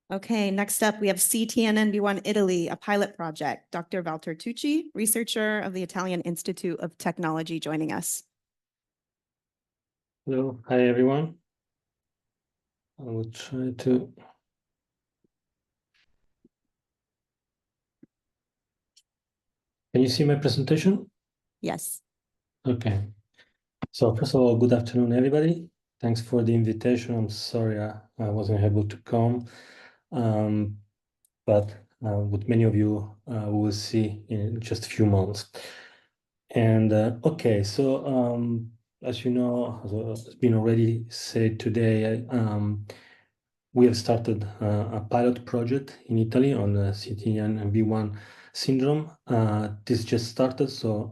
Okay, next up, we have CTNNB1 Italy, a pilot project. Dr. Valter Tucci, researcher of the Italian Institute of Technology, joining us. Hello, hi everyone. I will try to. Can you see my presentation? Yes. Okay. So first of all, good afternoon, everybody. Thanks for the invitation. I'm sorry I wasn't able to come, but with many of you, we will see in just a few months. And okay, so as you know, as has been already said today, we have started a pilot project in Italy on the CTNNB1 syndrome. This just started, so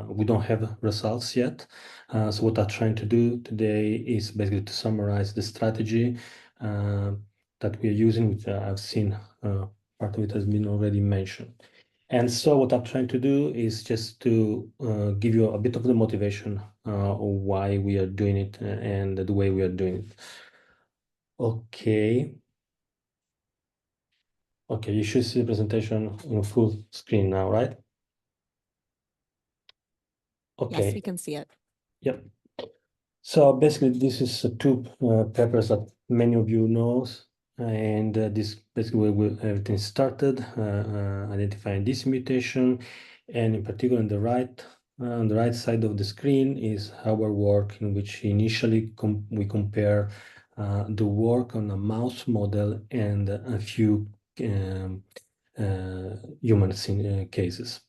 we don't have results yet. So what I'm trying to do today is basically to summarize the strategy that we are using, which I've seen part of it has been already mentioned. And so what I'm trying to do is just to give you a bit of the motivation of why we are doing it and the way we are doing it. Okay. Okay, you should see the presentation on full screen now, right? Okay. Yes, we can see it. Yep. So basically, this is two papers that many of you knows, and this basically where everything started, identifying this mutation, and in particular on the right side of the screen is our work in which initially we compare the work on a mouse model and a few human cases.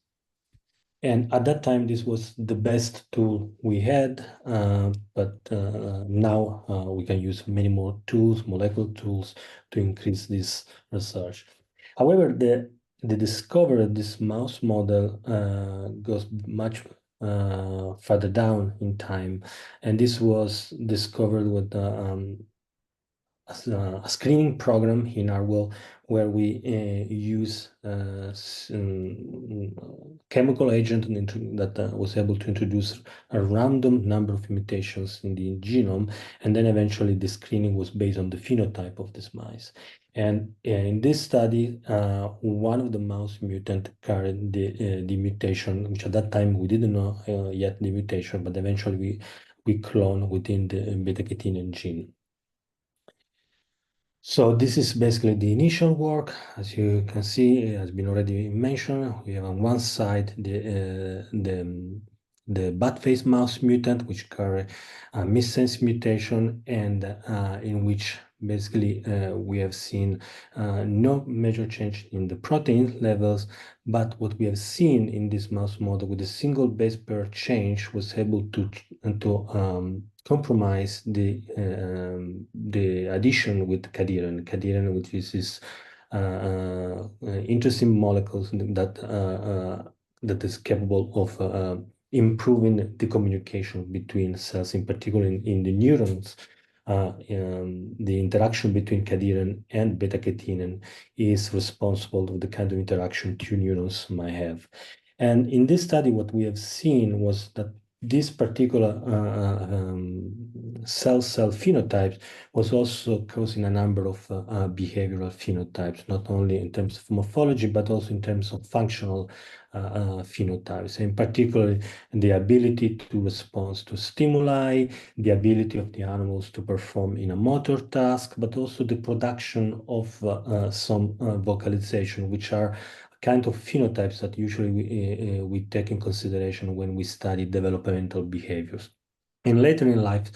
And at that time, this was the best tool we had, but now we can use many more tools, molecular tools, to increase this research. However, the discovery of this mouse model goes much further down in time, and this was discovered with a screening program in Arwell where we use chemical agent that was able to introduce a random number of mutations in the genome, and then eventually the screening was based on the phenotype of these mice. And in this study, one of the mouse mutant carried the mutation, which at that time we didn't know yet the mutation, but eventually we clone within the beta-catenin gene. So this is basically the initial work. As you can see, it has been already mentioned. We have on one side the bat face mouse mutant, which carry a missense mutation, and in which basically we have seen no major change in the protein levels, but what we have seen in this mouse model with a single base pair change was able to compromise the addition with cadherin, which is this interesting molecules that is capable of improving the communication between cells, in particular in the neurons. The interaction between cadherin and beta-catenin is responsible for the kind of interaction two neurons might have. And in this study, what we have seen was that this particular cell phenotype was also causing a number of behavioral phenotypes, not only in terms of morphology, but also in terms of functional phenotypes, in particular the ability to respond to stimuli, the ability of the animals to perform in a motor task, but also the production of some vocalization, which are kind of phenotypes that usually we take in consideration when we study developmental behaviors. And later in life,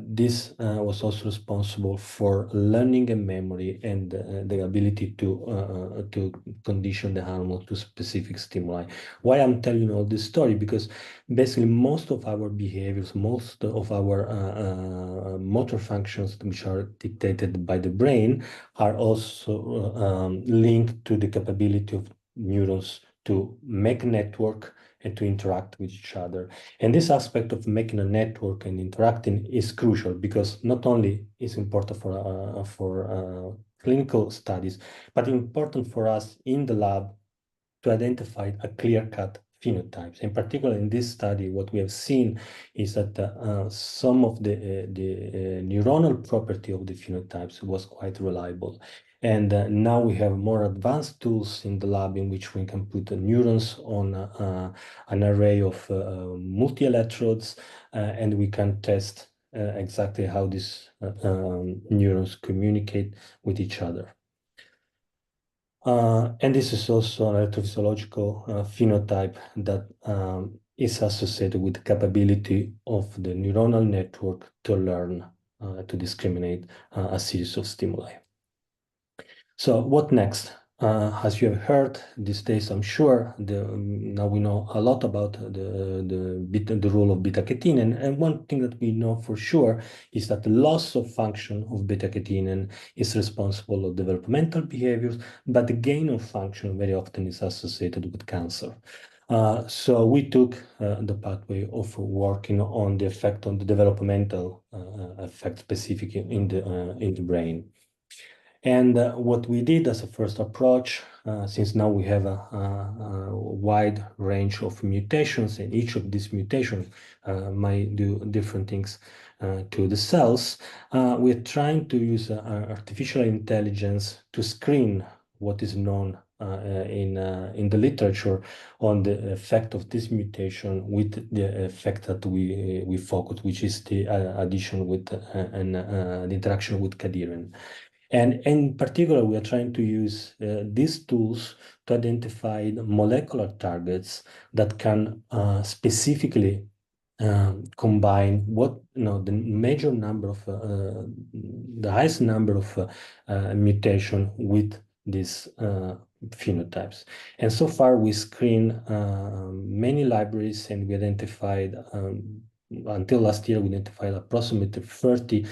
this was also responsible for learning and memory and the ability to condition the animal to specific stimuli. Why I'm telling you all this story? Because basically most of our behaviors, most of our motor functions, which are dictated by the brain, are also linked to the capability of neurons to make network and to interact with each other. And this aspect of making a network and interacting is crucial because not only is important for clinical studies, but important for us in the lab to identify a clear-cut phenotypes. In particular, in this study, what we have seen is that some of the neuronal property of the phenotypes was quite reliable. And now we have more advanced tools in the lab in which we can put neurons on an array of multi-electrodes, and we can test exactly how these neurons communicate with each other. And this is also an electrophysiological phenotype that is associated with the capability of the neuronal network to learn, to discriminate a series of stimuli. So what next? As you have heard these days, I'm sure now we know a lot about the role of beta-catenin, and one thing that we know for sure is that the loss of function of beta-catenin is responsible for developmental behaviors, but the gain of function very often is associated with cancer. So we took the pathway of working on the effect on the developmental effect specific in the brain. And what we did as a first approach, since now we have a wide range of mutations, and each of these mutations might do different things to the cells, we're trying to use artificial intelligence to screen what is known in the literature on the effect of this mutation with the effect that we focus, which is the addition with the interaction with cadherin. And in particular, we are trying to use these tools to identify the molecular targets that can specifically combine the major number of the highest number of mutation with these phenotypes. And so far, we screen many libraries, and we identified until last year, we identified approximately 30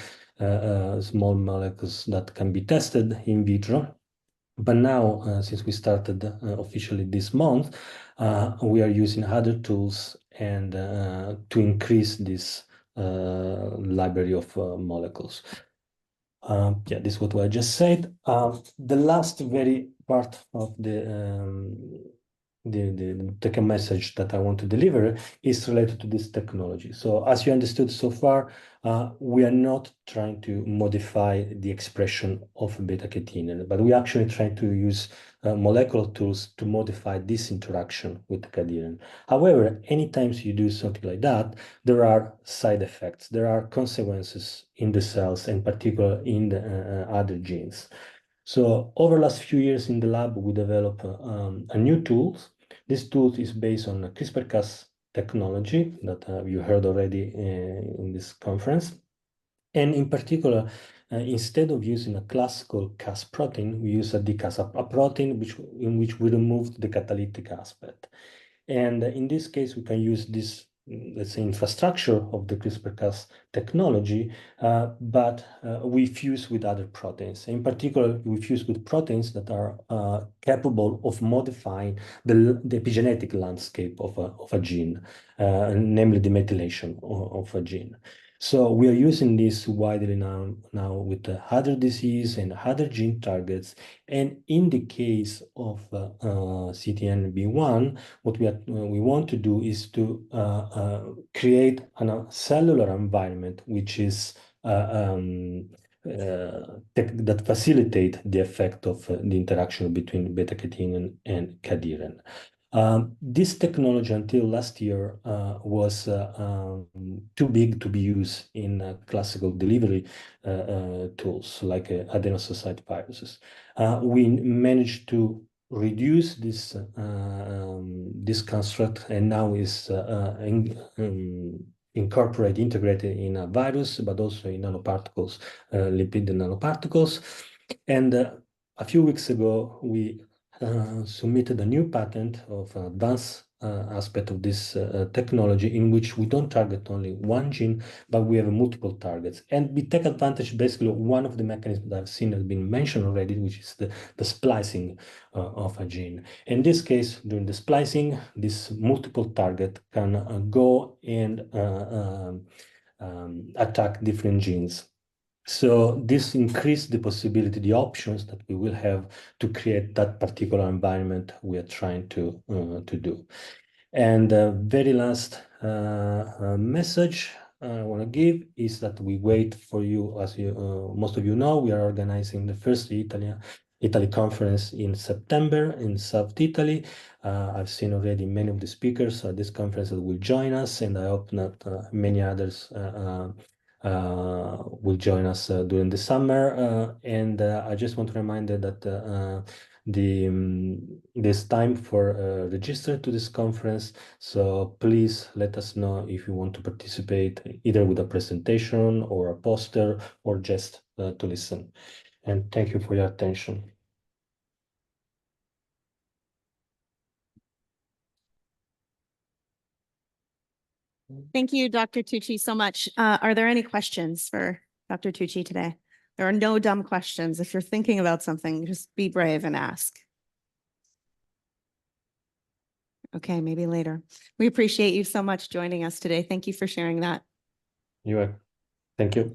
small molecules that can be tested in vitro. But now, since we started officially this month, we are using other tools and to increase this library of molecules. Yeah, this is what I just said. The last very part of the take message that I want to deliver is related to this technology. So as you understood so far, we are not trying to modify the expression of beta-catenin, but we actually trying to use molecular tools to modify this interaction with the cadherin. However, anytime you do something like that, there are side effects, there are consequences in the cells, in particular in the other genes. So over the last few years in the lab, we developed a new tool. This tool is based on CRISPR-Cas technology that you heard already in this conference. And in particular, instead of using a classical Cas protein, we use a dCas, a protein in which we removed the catalytic aspect. And in this case, we can use this, let's say, infrastructure of the CRISPR-Cas technology, but we fuse with other proteins. In particular, we fuse with proteins that are capable of modifying the epigenetic landscape of a gene, namely the methylation of a gene. So we are using this widely now with other disease and other gene targets. And in the case of CTNNB1, what we want to do is to create a cellular environment which is that facilitate the effect of the interaction between beta-catenin and cadherin. This technology until last year was too big to be used in classical delivery tools like adenosine viruses. We managed to reduce this construct, and now is integrated in a virus, but also in nanoparticles, lipid nanoparticles. And a few weeks ago, we submitted a new patent of advanced aspect of this technology, in which we don't target only one gene, but we have multiple targets. And we take advantage, basically, one of the mechanisms that I've seen has been mentioned already, which is the splicing of a gene. In this case, during the splicing, this multiple target can go and attack different genes. So this increased the possibility, the options that we will have to create that particular environment we are trying to do. And the very last message I want to give is that we wait for you. As most of you know, we are organizing the first Italy conference in September in South Italy. I've seen already many of the speakers at this conference that will join us, and I hope that many others will join us during the summer. And I just want to remind you that there's time for register to this conference. So please let us know if you want to participate, either with a presentation or a poster or just to listen. And thank you for your attention. Thank you, Dr. Tucci, so much. Are there any questions for Dr. Tucci today? There are no dumb questions. If you're thinking about something, just be brave and ask. Okay, maybe later. We appreciate you so much joining us today. Thank you for sharing that. Thank you.